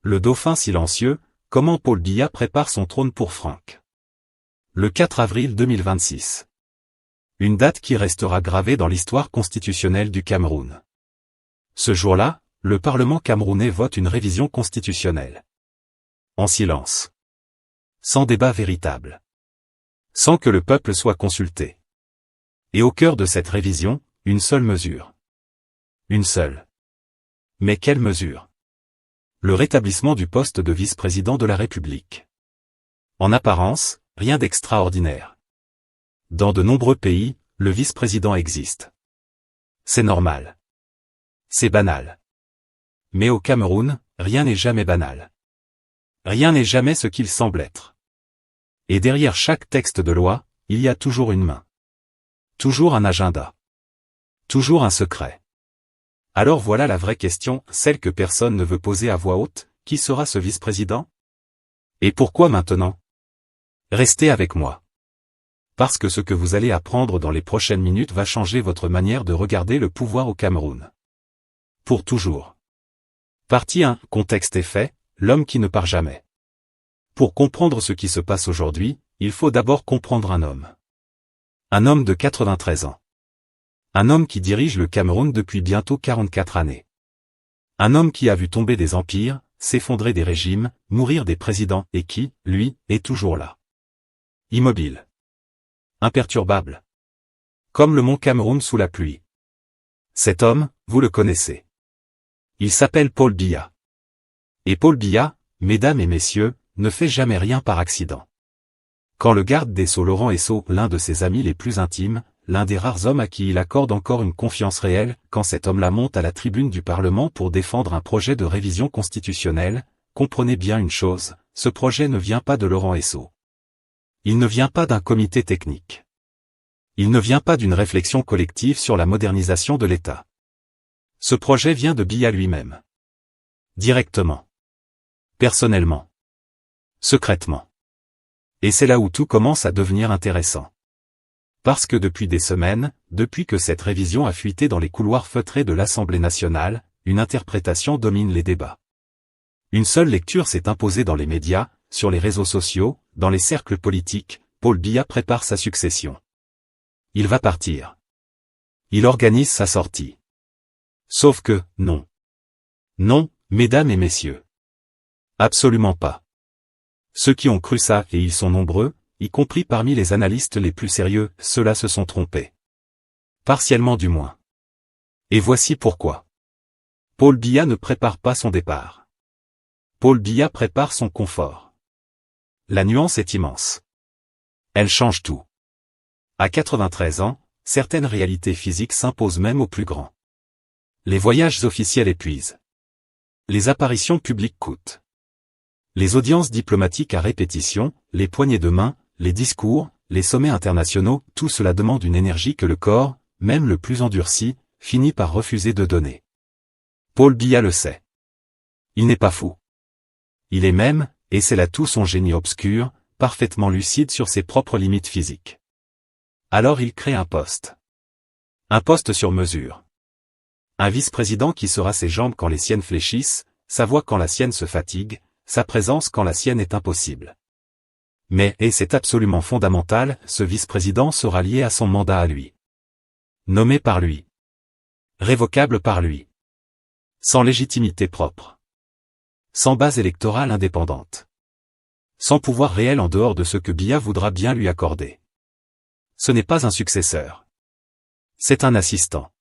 Le dauphin silencieux, comment Paul Biya prépare son trône pour Franck. Le 4 avril 2026. Une date qui restera gravée dans l'histoire constitutionnelle du Cameroun. Ce jour-là, le Parlement camerounais vote une révision constitutionnelle. En silence. Sans débat véritable. Sans que le peuple soit consulté. Et au cœur de cette révision, une seule mesure. Une seule. Mais quelle mesure? Le rétablissement du poste de vice-président de la République. En apparence, rien d'extraordinaire. Dans de nombreux pays, le vice-président existe. C'est normal. C'est banal. Mais au Cameroun, rien n'est jamais banal. Rien n'est jamais ce qu'il semble être. Et derrière chaque texte de loi, il y a toujours une main. Toujours un agenda. Toujours un secret. Alors voilà la vraie question, celle que personne ne veut poser à voix haute, qui sera ce vice-président? Et pourquoi maintenant? Restez avec moi. Parce que ce que vous allez apprendre dans les prochaines minutes va changer votre manière de regarder le pouvoir au Cameroun. Pour toujours. Partie 1. Contexte et fait, l'homme qui ne part jamais. Pour comprendre ce qui se passe aujourd'hui, il faut d'abord comprendre un homme. Un homme de 93 ans. Un homme qui dirige le Cameroun depuis bientôt 44 années. Un homme qui a vu tomber des empires, s'effondrer des régimes, mourir des présidents et qui, lui, est toujours là. Immobile. Imperturbable. Comme le mont Cameroun sous la pluie. Cet homme, vous le connaissez. Il s'appelle Paul Biya. Et Paul Biya, mesdames et messieurs, ne fait jamais rien par accident. Quand le garde des Sceaux Laurent Esso, l'un de ses amis les plus intimes, l'un des rares hommes à qui il accorde encore une confiance réelle, quand cet homme-là monte à la tribune du Parlement pour défendre un projet de révision constitutionnelle, comprenez bien une chose, ce projet ne vient pas de Laurent Esso. Il ne vient pas d'un comité technique. Il ne vient pas d'une réflexion collective sur la modernisation de l'État. Ce projet vient de Biya lui-même. Directement. Personnellement. Secrètement. Et c'est là où tout commence à devenir intéressant. Parce que depuis des semaines, depuis que cette révision a fuité dans les couloirs feutrés de l'Assemblée nationale, une interprétation domine les débats. Une seule lecture s'est imposée dans les médias, sur les réseaux sociaux, dans les cercles politiques, Paul Biya prépare sa succession. Il va partir. Il organise sa sortie. Sauf que, non. Non, mesdames et messieurs. Absolument pas. Ceux qui ont cru ça, et ils sont nombreux, y compris parmi les analystes les plus sérieux, ceux-là se sont trompés. Partiellement du moins. Et voici pourquoi. Paul Biya ne prépare pas son départ. Paul Biya prépare son confort. La nuance est immense. Elle change tout. À 93 ans, certaines réalités physiques s'imposent même aux plus grands. Les voyages officiels épuisent. Les apparitions publiques coûtent. Les audiences diplomatiques à répétition, les poignées de main, les discours, les sommets internationaux, tout cela demande une énergie que le corps, même le plus endurci, finit par refuser de donner. Paul Biya le sait. Il n'est pas fou. Il est même, et c'est là tout son génie obscur, parfaitement lucide sur ses propres limites physiques. Alors il crée un poste. Un poste sur mesure. Un vice-président qui sera ses jambes quand les siennes fléchissent, sa voix quand la sienne se fatigue, sa présence quand la sienne est impossible. Mais, et c'est absolument fondamental, ce vice-président sera lié à son mandat à lui. Nommé par lui. Révocable par lui. Sans légitimité propre. Sans base électorale indépendante. Sans pouvoir réel en dehors de ce que Biya voudra bien lui accorder. Ce n'est pas un successeur. C'est un assistant.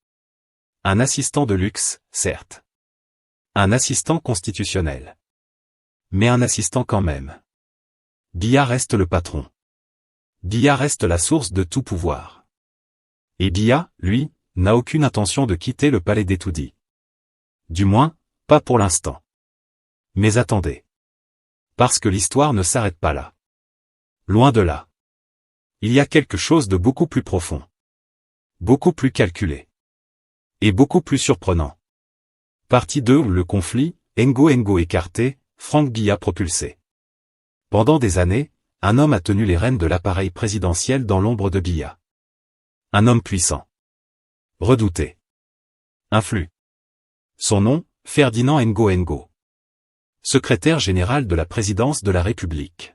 Un assistant de luxe, certes. Un assistant constitutionnel. Mais un assistant quand même. Biya reste le patron. Biya reste la source de tout pouvoir. Et Biya, lui, n'a aucune intention de quitter le palais d'Etoudi. Du moins, pas pour l'instant. Mais attendez. Parce que l'histoire ne s'arrête pas là. Loin de là. Il y a quelque chose de beaucoup plus profond. Beaucoup plus calculé. Et beaucoup plus surprenant. Partie 2. Le conflit, Ngo écarté, Franck Biya propulsé. Pendant des années, un homme a tenu les rênes de l'appareil présidentiel dans l'ombre de Biya. Un homme puissant. Redouté. Influent. Son nom, Ferdinand Ngo. Secrétaire général de la présidence de la République.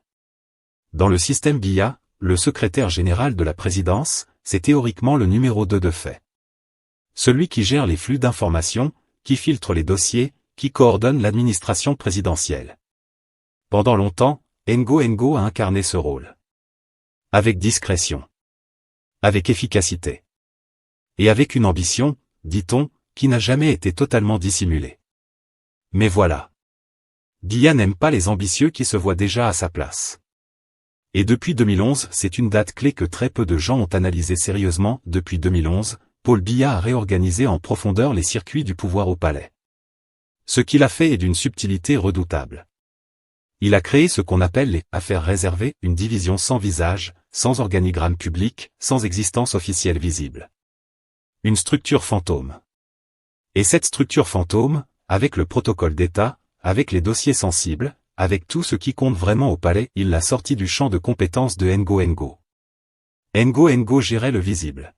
Dans le système Biya, le secrétaire général de la présidence, c'est théoriquement le numéro 2 de fait. Celui qui gère les flux d'informations, qui filtre les dossiers, qui coordonne l'administration présidentielle. Pendant longtemps, Ngo a incarné ce rôle. Avec discrétion. Avec efficacité. Et avec une ambition, dit-on, qui n'a jamais été totalement dissimulée. Mais voilà. Biya n'aime pas les ambitieux qui se voient déjà à sa place. Et depuis 2011, c'est une date clé que très peu de gens ont analysé sérieusement. Depuis 2011, Paul Biya a réorganisé en profondeur les circuits du pouvoir au palais. Ce qu'il a fait est d'une subtilité redoutable. Il a créé ce qu'on appelle les « affaires réservées », une division sans visage, sans organigramme public, sans existence officielle visible. Une structure fantôme. Et cette structure fantôme, avec le protocole d'État, avec les dossiers sensibles, avec tout ce qui compte vraiment au palais, il l'a sorti du champ de compétences de Ngo. Ngo gérait le visible.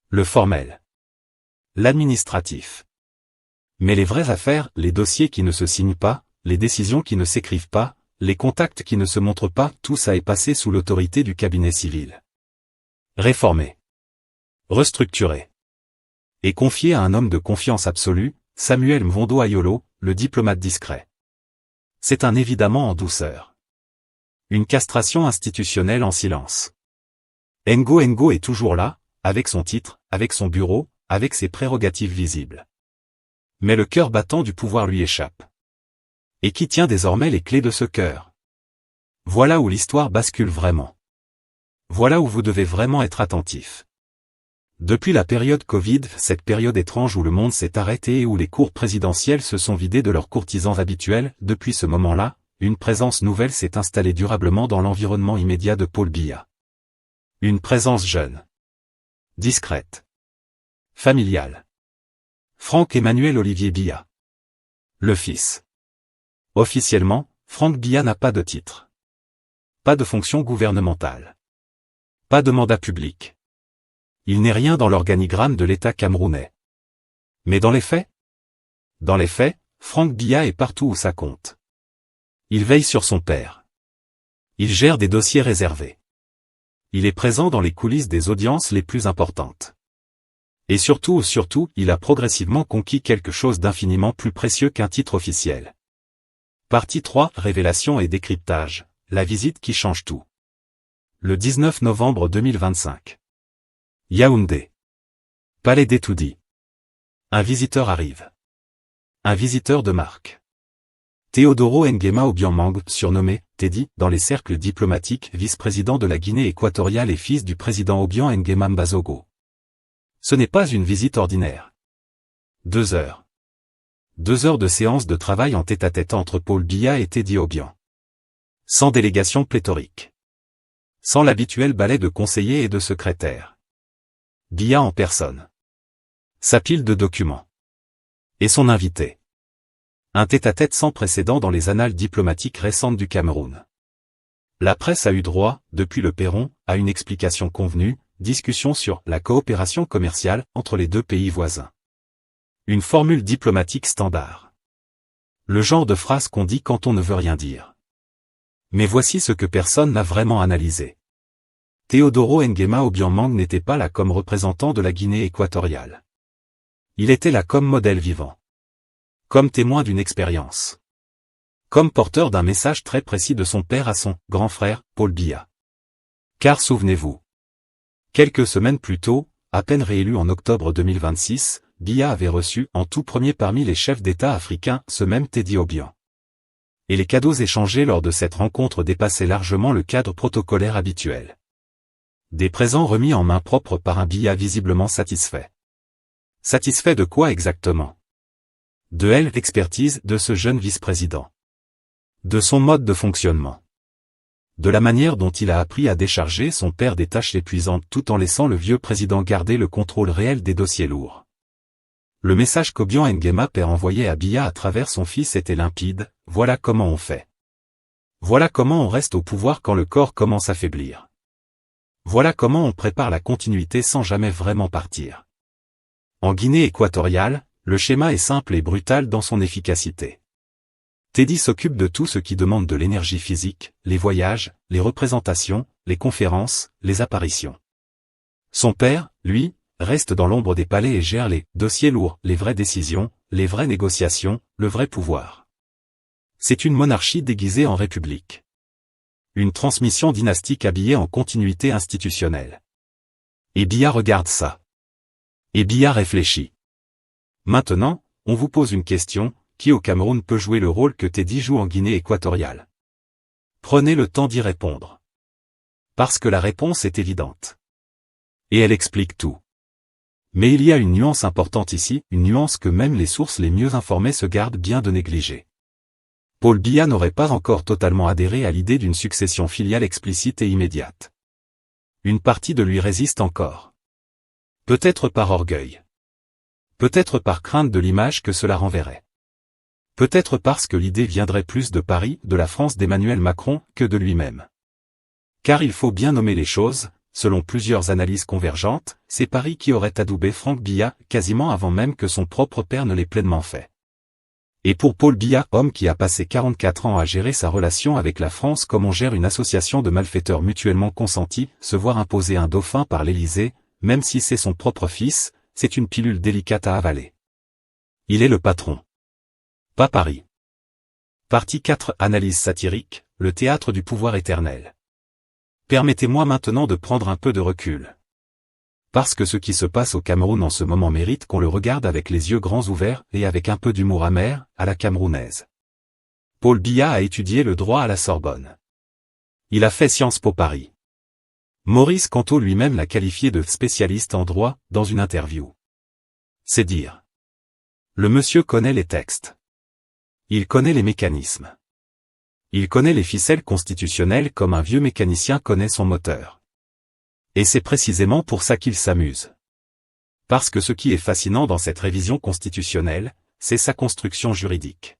Le formel. L'administratif. Mais les vraies affaires, les dossiers qui ne se signent pas, les décisions qui ne s'écrivent pas, les contacts qui ne se montrent pas, tout ça est passé sous l'autorité du cabinet civil. Réformé. Restructuré. Et confié à un homme de confiance absolue, Samuel Mvondo Ayolo, le diplomate discret. C'est un évidemment en douceur. Une castration institutionnelle en silence. Ngo est toujours là, avec son titre, avec son bureau, avec ses prérogatives visibles. Mais le cœur battant du pouvoir lui échappe. Et qui tient désormais les clés de ce cœur? Voilà où l'histoire bascule vraiment. Voilà où vous devez vraiment être attentif. Depuis la période Covid, cette période étrange où le monde s'est arrêté et où les cours présidentielles se sont vidés de leurs courtisans habituels, depuis ce moment-là, une présence nouvelle s'est installée durablement dans l'environnement immédiat de Paul Biya. Une présence jeune. Discrète. Familiale. Franck Emmanuel Olivier Biya. Le fils. Officiellement, Franck Biya n'a pas de titre. Pas de fonction gouvernementale. Pas de mandat public. Il n'est rien dans l'organigramme de l'État camerounais. Mais dans les faits? Dans les faits, Franck Biya est partout où ça compte. Il veille sur son père. Il gère des dossiers réservés. Il est présent dans les coulisses des audiences les plus importantes. Et surtout, il a progressivement conquis quelque chose d'infiniment plus précieux qu'un titre officiel. Partie 3, Révélation et décryptage, la visite qui change tout. Le 19 novembre 2025. Yaoundé. Palais d'Etoudi. Un visiteur arrive. Un visiteur de marque. Teodoro Nguema Obiang, surnommé Teddy, dans les cercles diplomatiques, vice-président de la Guinée équatoriale et fils du président Obiang Nguema Mbazogo. Ce n'est pas une visite ordinaire. 2 heures. 2 heures de séance de travail en tête-à-tête entre Paul Biya et Teddy Obiang. Sans délégation pléthorique. Sans l'habituel balai de conseillers et de secrétaires. Biya en personne. Sa pile de documents. Et son invité. Un tête-à-tête sans précédent dans les annales diplomatiques récentes du Cameroun. La presse a eu droit, depuis le perron, à une explication convenue, discussion sur la coopération commerciale entre les deux pays voisins. Une formule diplomatique standard. Le genre de phrase qu'on dit quand on ne veut rien dire. Mais voici ce que personne n'a vraiment analysé. Teodoro Nguema Obiang n'était pas là comme représentant de la Guinée équatoriale. Il était là comme modèle vivant. Comme témoin d'une expérience. Comme porteur d'un message très précis de son père à son grand frère, Paul Biya. Car souvenez-vous. Quelques semaines plus tôt, à peine réélu en octobre 2026, Biya avait reçu en tout premier parmi les chefs d'État africains ce même Teddy Obiang. Et les cadeaux échangés lors de cette rencontre dépassaient largement le cadre protocolaire habituel. Des présents remis en main propre par un Biya visiblement satisfait. Satisfait de quoi exactement? De l'expertise de ce jeune vice-président. De son mode de fonctionnement. De la manière dont il a appris à décharger son père des tâches épuisantes tout en laissant le vieux président garder le contrôle réel des dossiers lourds. Le message qu'Obiang Nguema père envoyait à Biya à travers son fils était limpide, voilà comment on fait. Voilà comment on reste au pouvoir quand le corps commence à faiblir. Voilà comment on prépare la continuité sans jamais vraiment partir. En Guinée équatoriale, le schéma est simple et brutal dans son efficacité. Teddy s'occupe de tout ce qui demande de l'énergie physique, les voyages, les représentations, les conférences, les apparitions. Son père, lui, reste dans l'ombre des palais et gère les dossiers lourds, les vraies décisions, les vraies négociations, le vrai pouvoir. C'est une monarchie déguisée en république. Une transmission dynastique habillée en continuité institutionnelle. Et Biya regarde ça. Et Biya réfléchit. Maintenant, on vous pose une question, qui au Cameroun peut jouer le rôle que Teddy joue en Guinée équatoriale? Prenez le temps d'y répondre. Parce que la réponse est évidente. Et elle explique tout. Mais il y a une nuance importante ici, une nuance que même les sources les mieux informées se gardent bien de négliger. Paul Biya n'aurait pas encore totalement adhéré à l'idée d'une succession filiale explicite et immédiate. Une partie de lui résiste encore. Peut-être par orgueil. Peut-être par crainte de l'image que cela renverrait. Peut-être parce que l'idée viendrait plus de Paris, de la France d'Emmanuel Macron, que de lui-même. Car il faut bien nommer les choses, selon plusieurs analyses convergentes, c'est Paris qui aurait adoubé Franck Biya, quasiment avant même que son propre père ne l'ait pleinement fait. Et pour Paul Biya, homme qui a passé 44 ans à gérer sa relation avec la France comme on gère une association de malfaiteurs mutuellement consentis, se voir imposer un dauphin par l'Élysée, même si c'est son propre fils, c'est une pilule délicate à avaler. Il est le patron. Pas Paris. Partie 4. Analyse satirique, le théâtre du pouvoir éternel. Permettez-moi maintenant de prendre un peu de recul. Parce que ce qui se passe au Cameroun en ce moment mérite qu'on le regarde avec les yeux grands ouverts et avec un peu d'humour amer, à la camerounaise. Paul Biya a étudié le droit à la Sorbonne. Il a fait Sciences Po Paris. Maurice Canteau lui-même l'a qualifié de spécialiste en droit, dans une interview. C'est dire. Le monsieur connaît les textes. Il connaît les mécanismes. Il connaît les ficelles constitutionnelles comme un vieux mécanicien connaît son moteur. Et c'est précisément pour ça qu'il s'amuse. Parce que ce qui est fascinant dans cette révision constitutionnelle, c'est sa construction juridique.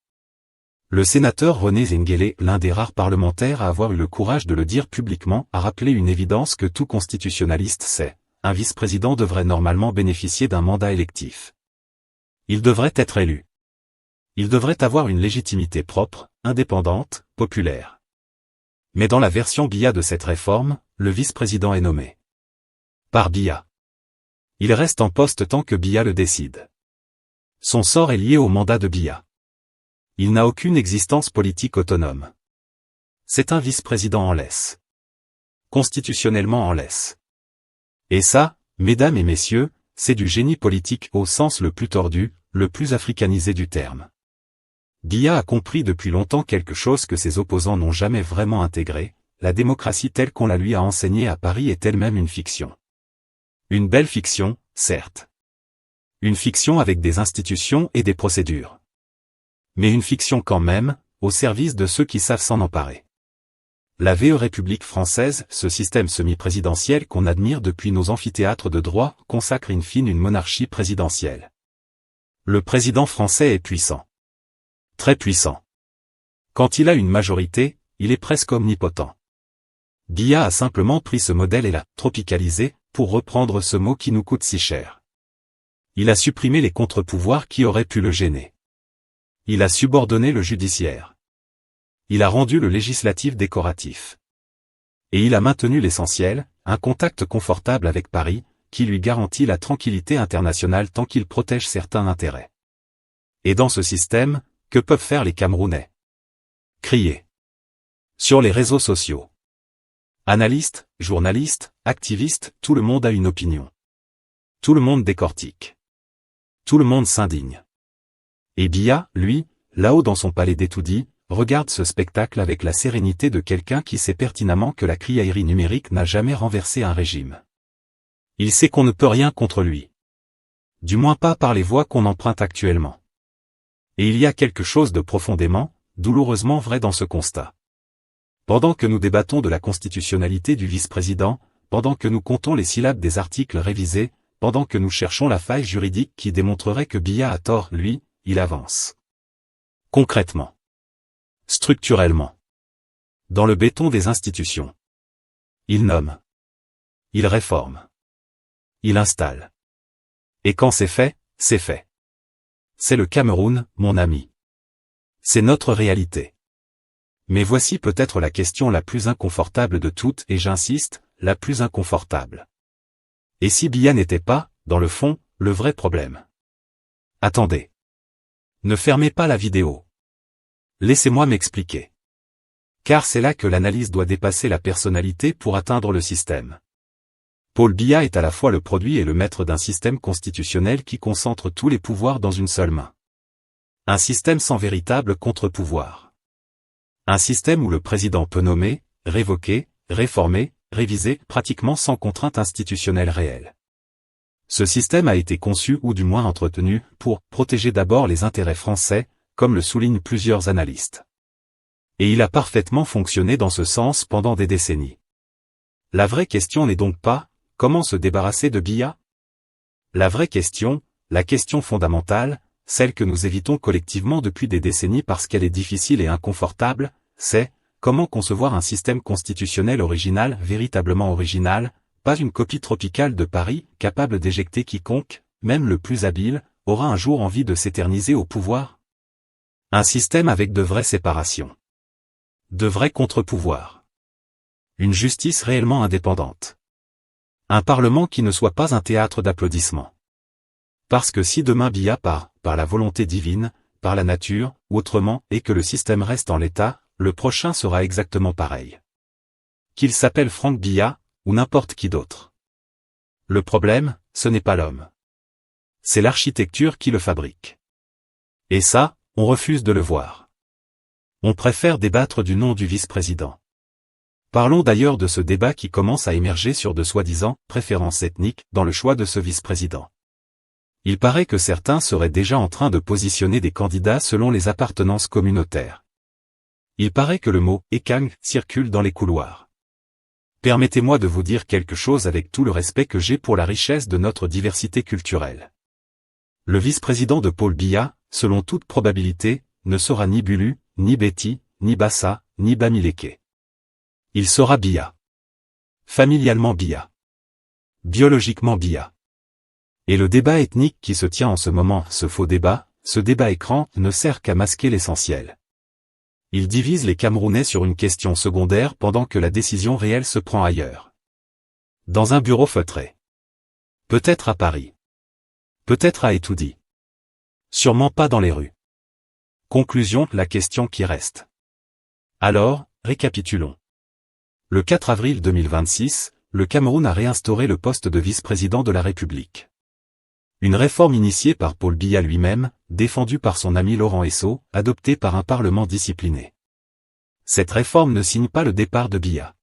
Le sénateur René Zengele, l'un des rares parlementaires à avoir eu le courage de le dire publiquement, a rappelé une évidence que tout constitutionnaliste sait. Un vice-président devrait normalement bénéficier d'un mandat électif. Il devrait être élu. Il devrait avoir une légitimité propre, indépendante, populaire. Mais dans la version Biya de cette réforme, le vice-président est nommé par Biya. Il reste en poste tant que Biya le décide. Son sort est lié au mandat de Biya. Il n'a aucune existence politique autonome. C'est un vice-président en laisse. Constitutionnellement en laisse. Et ça, mesdames et messieurs, c'est du génie politique au sens le plus tordu, le plus africanisé du terme. Biya a compris depuis longtemps quelque chose que ses opposants n'ont jamais vraiment intégré, la démocratie telle qu'on la lui a enseignée à Paris est elle-même une fiction. Une belle fiction, certes. Une fiction avec des institutions et des procédures. Mais une fiction quand même, au service de ceux qui savent s'en emparer. La République française, ce système semi-présidentiel qu'on admire depuis nos amphithéâtres de droit, consacre in fine une monarchie présidentielle. Le président français est puissant. Très puissant. Quand il a une majorité, il est presque omnipotent. Biya a simplement pris ce modèle et l'a tropicalisé, pour reprendre ce mot qui nous coûte si cher. Il a supprimé les contre-pouvoirs qui auraient pu le gêner. Il a subordonné le judiciaire. Il a rendu le législatif décoratif. Et il a maintenu l'essentiel, un contact confortable avec Paris, qui lui garantit la tranquillité internationale tant qu'il protège certains intérêts. Et dans ce système, que peuvent faire les Camerounais? Crier. Sur les réseaux sociaux. Analystes, journalistes, activistes, tout le monde a une opinion. Tout le monde décortique. Tout le monde s'indigne. Et Biya, lui, là-haut dans son palais d'étoudis, regarde ce spectacle avec la sérénité de quelqu'un qui sait pertinemment que la criaillerie numérique n'a jamais renversé un régime. Il sait qu'on ne peut rien contre lui. Du moins pas par les voies qu'on emprunte actuellement. Et il y a quelque chose de profondément, douloureusement vrai dans ce constat. Pendant que nous débattons de la constitutionnalité du vice-président, pendant que nous comptons les syllabes des articles révisés, pendant que nous cherchons la faille juridique qui démontrerait que Biya a tort, lui, il avance. Concrètement. Structurellement. Dans le béton des institutions. Il nomme. Il réforme. Il installe. Et quand c'est fait, c'est fait. C'est le Cameroun, mon ami. C'est notre réalité. Mais voici peut-être la question la plus inconfortable de toutes et j'insiste, la plus inconfortable. Et si Biya n'était pas, dans le fond, le vrai problème? Attendez. Ne fermez pas la vidéo. Laissez-moi m'expliquer. Car c'est là que l'analyse doit dépasser la personnalité pour atteindre le système. Paul Biya est à la fois le produit et le maître d'un système constitutionnel qui concentre tous les pouvoirs dans une seule main. Un système sans véritable contre-pouvoir. Un système où le président peut nommer, révoquer, réformer, réviser, pratiquement sans contrainte institutionnelle réelle. Ce système a été conçu ou du moins entretenu pour protéger d'abord les intérêts français, comme le soulignent plusieurs analystes. Et il a parfaitement fonctionné dans ce sens pendant des décennies. La vraie question n'est donc pas « comment se débarrasser de Biya ?» La vraie question, la question fondamentale, celle que nous évitons collectivement depuis des décennies parce qu'elle est difficile et inconfortable, c'est « comment concevoir un système constitutionnel original, véritablement original, pas une copie tropicale de Paris, capable d'éjecter quiconque, même le plus habile, aura un jour envie de s'éterniser au pouvoir ?» Un système avec de vraies séparations. De vrais contre-pouvoirs. Une justice réellement indépendante. Un parlement qui ne soit pas un théâtre d'applaudissements. Parce que si demain Biya part, par la volonté divine, par la nature, ou autrement, et que le système reste en l'état, le prochain sera exactement pareil. Qu'il s'appelle Franck Biya, ou n'importe qui d'autre. Le problème, ce n'est pas l'homme. C'est l'architecture qui le fabrique. Et ça, on refuse de le voir. On préfère débattre du nom du vice-président. Parlons d'ailleurs de ce débat qui commence à émerger sur de soi-disant préférences ethniques dans le choix de ce vice-président. Il paraît que certains seraient déjà en train de positionner des candidats selon les appartenances communautaires. Il paraît que le mot « ekang » circule dans les couloirs. Permettez-moi de vous dire quelque chose avec tout le respect que j'ai pour la richesse de notre diversité culturelle. Le vice-président de Paul Biya, selon toute probabilité, ne sera ni Bulu, ni Betty, ni Bassa, ni Bamileke. Il sera Biya. Familialement Biya. Biologiquement Biya. Et le débat ethnique qui se tient en ce moment, ce faux débat, ce débat écran, ne sert qu'à masquer l'essentiel. Il divise les Camerounais sur une question secondaire pendant que la décision réelle se prend ailleurs. Dans un bureau feutré. Peut-être à Paris. Peut-être à Etoudi. Sûrement pas dans les rues. Conclusion, la question qui reste. Alors, récapitulons. Le 4 avril 2026, le Cameroun a réinstauré le poste de vice-président de la République. Une réforme initiée par Paul Biya lui-même, défendue par son ami Laurent Esso, adoptée par un parlement discipliné. Cette réforme ne signe pas le départ de Biya.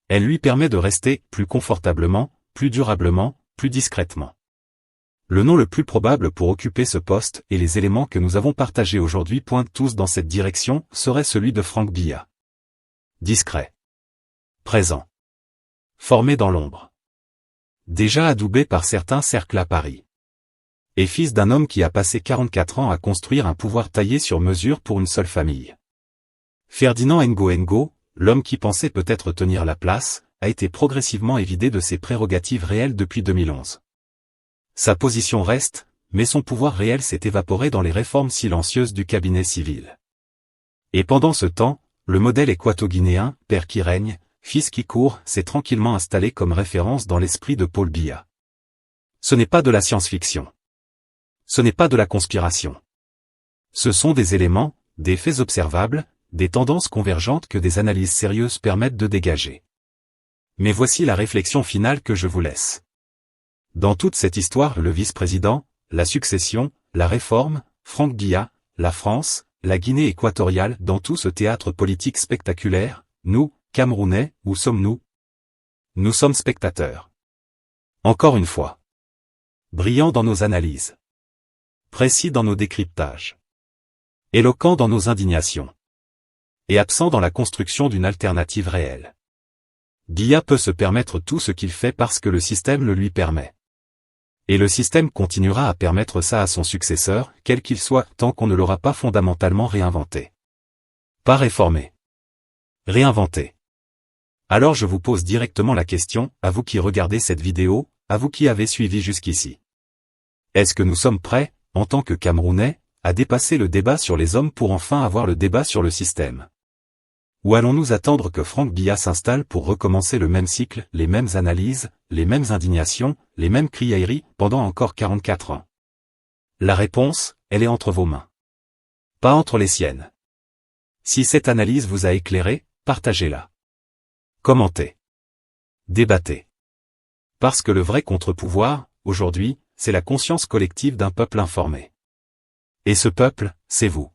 Elle lui permet de rester plus confortablement, plus durablement, plus discrètement. Le nom le plus probable pour occuper ce poste, et les éléments que nous avons partagés aujourd'hui pointent tous dans cette direction, serait celui de Franck Biya. Discret. Présent. Formé dans l'ombre. Déjà adoubé par certains cercles à Paris. Et fils d'un homme qui a passé 44 ans à construire un pouvoir taillé sur mesure pour une seule famille. Ferdinand Ngo, l'homme qui pensait peut-être tenir la place, a été progressivement évidé de ses prérogatives réelles depuis 2011. Sa position reste, mais son pouvoir réel s'est évaporé dans les réformes silencieuses du cabinet civil. Et pendant ce temps, le modèle équato-guinéen, père qui règne, fils qui court, s'est tranquillement installé comme référence dans l'esprit de Paul Biya. Ce n'est pas de la science-fiction. Ce n'est pas de la conspiration. Ce sont des éléments, des faits observables, des tendances convergentes que des analyses sérieuses permettent de dégager. Mais voici la réflexion finale que je vous laisse. Dans toute cette histoire, le vice-président, la succession, la réforme, Franck Biya, la France, la Guinée équatoriale, dans tout ce théâtre politique spectaculaire, nous, Camerounais, où sommes-nous? Nous sommes spectateurs. Encore une fois. Brillants dans nos analyses. Précis dans nos décryptages. Éloquents dans nos indignations. Et absents dans la construction d'une alternative réelle. Biya peut se permettre tout ce qu'il fait parce que le système le lui permet. Et le système continuera à permettre ça à son successeur, quel qu'il soit, tant qu'on ne l'aura pas fondamentalement réinventé. Pas réformé. Réinventé. Alors je vous pose directement la question, à vous qui regardez cette vidéo, à vous qui avez suivi jusqu'ici. Est-ce que nous sommes prêts, en tant que Camerounais, à dépasser le débat sur les hommes pour enfin avoir le débat sur le système? Ou allons-nous attendre que Franck Biya s'installe pour recommencer le même cycle, les mêmes analyses, les mêmes indignations, les mêmes criailleries, pendant encore 44 ans? La réponse, elle est entre vos mains. Pas entre les siennes. Si cette analyse vous a éclairé, partagez-la. Commentez. Débattez. Parce que le vrai contre-pouvoir, aujourd'hui, c'est la conscience collective d'un peuple informé. Et ce peuple, c'est vous.